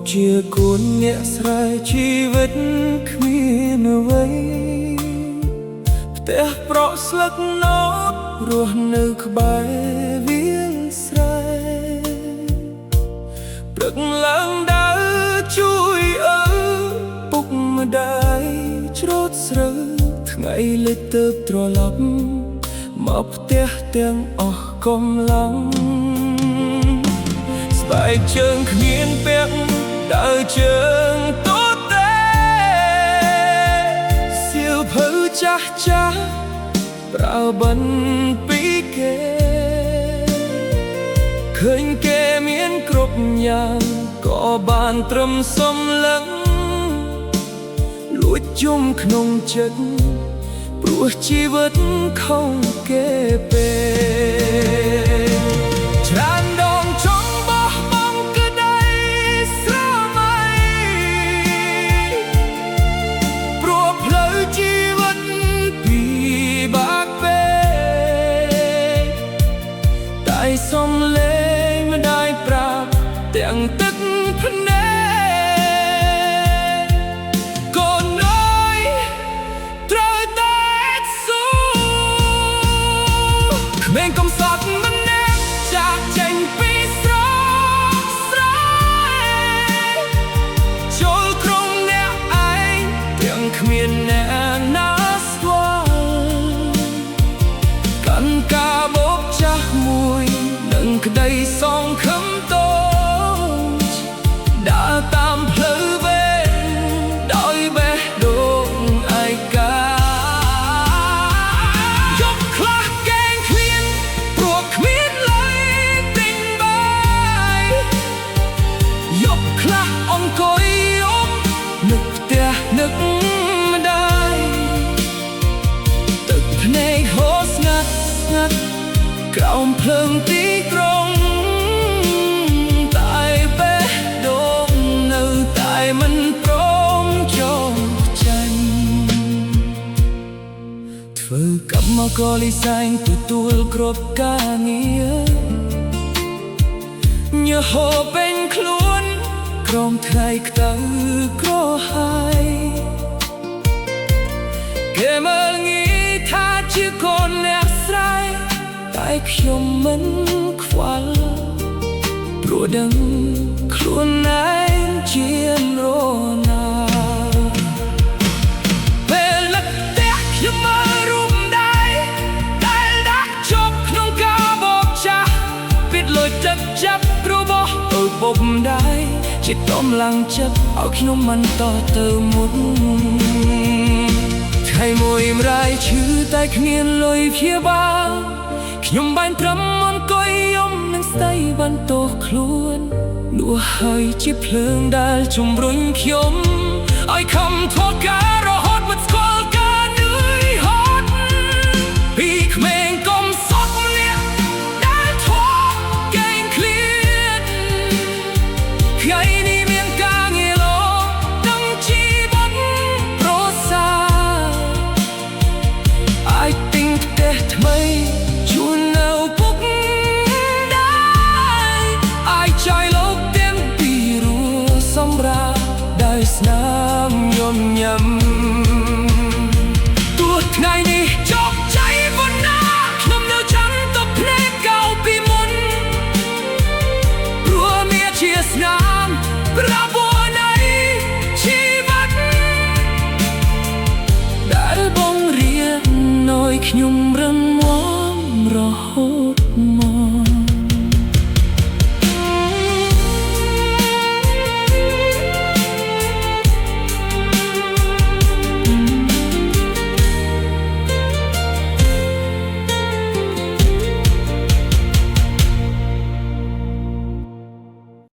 ជាគូនអ្នកស្រែជីវិតគ្មានអ្វីផ្ទះប្រក់ស្លឹកណោតរស់នៅក្បែរវាលស្រែព្រឹកឡើងដើរជួយពុកម្ដាយច្រូតស្រូវថ្ងៃលិចទៅត្រឡប់មកផ្ទះទាំងអស់កម្លាំងស្បែកជើងគ្មានពាក់ដើរជើងតូចតែសៀវភៅចាស់ចាស់ប្រើបន្ពីគេឃើញគេមានគ្រប់យ៉ាងក៏បានត្រឹមសំឡឹងលួចជុំក្នុងចិត្តព្រោះជីវិតខុសគេពេកច្រើនដងចង់បោះបង់ក្ដីស្រមៃព្រោះផ្លូវជីវិតពិបាកពេកតែសំឡេងម្ដាយប្រាប់ទាំងទឹកភ្នែកកូនអើយត្រូវតែស៊ូក្មេងកំសត់ម្នាក់ចាកចេញពីស្រកស្រែចូលក្រុមអ្នកឯងទាំងគ្មានអ្នកណាស្គាល់កាន់ការបោកចាស់មួយនឹងក្ដីសងខំតូចដើរតាមផ្លូវវែងដោយបេះដូងឯកាយកខ្លះកេងឃ្លានព្រោះគ្មានលុយទិញបាយយកខ្លះអង្គុយនឹកផ្ទះនឹកម្ដាយទឹកភ្នែកហូរស្ងាត់ស្ងាត់ក្រោមភ្លើងទីក្រុងតែបេះដូងនៅតែមិនព្រមចងចាញ់ធ្វើកម្មករលីសែងទទួលគ្រប់ការងារញើសហូរពេញខ្លួនក្រោមថ្ងៃខ្តៅក្រហាយគេមើលងាយថាជាកូនអ្នកស្រែតែខ្ញុំមិនខ្វល់ព្រោះដឹងខ្លួនឯងជានរណាពេលលឹកផ្ទះខ្ញុំមើលរូបម្ដាយដែលដាក់ជប់ក្នុងការបោកចាស់ពិតលុយទឹកចាប់របស់ឪពុកម្ដាយជាតំឡើងចិត្តឲ្យខ្ញុំមិនតទៅមុខថ្ងៃមួយម្ដាយឈឺតែគ្មានលុយព្យាបាលខ្ញុំបានត្រឹមអង្គុយយំនឹងស្ដីបានទោសខ្លួននោះហើយជាភ្លើងដែលជំរុញខ្ញុំឲ្យខំធ្វើការរហូតមិនស្គាល់ការនឿយហត់ពីក្មេងកុំសត់ម្នាក់ដែលធ្វើកេងឃ្លានថ្ងៃនេះមានការងារលោដឹងជីវិតប្រសើរអាចទិញផ្ទះថ្មីចៃលោកទាំងពីររស់សម្រាប់ដោយស្នាមញញឹមទោះថ្ងៃនេះ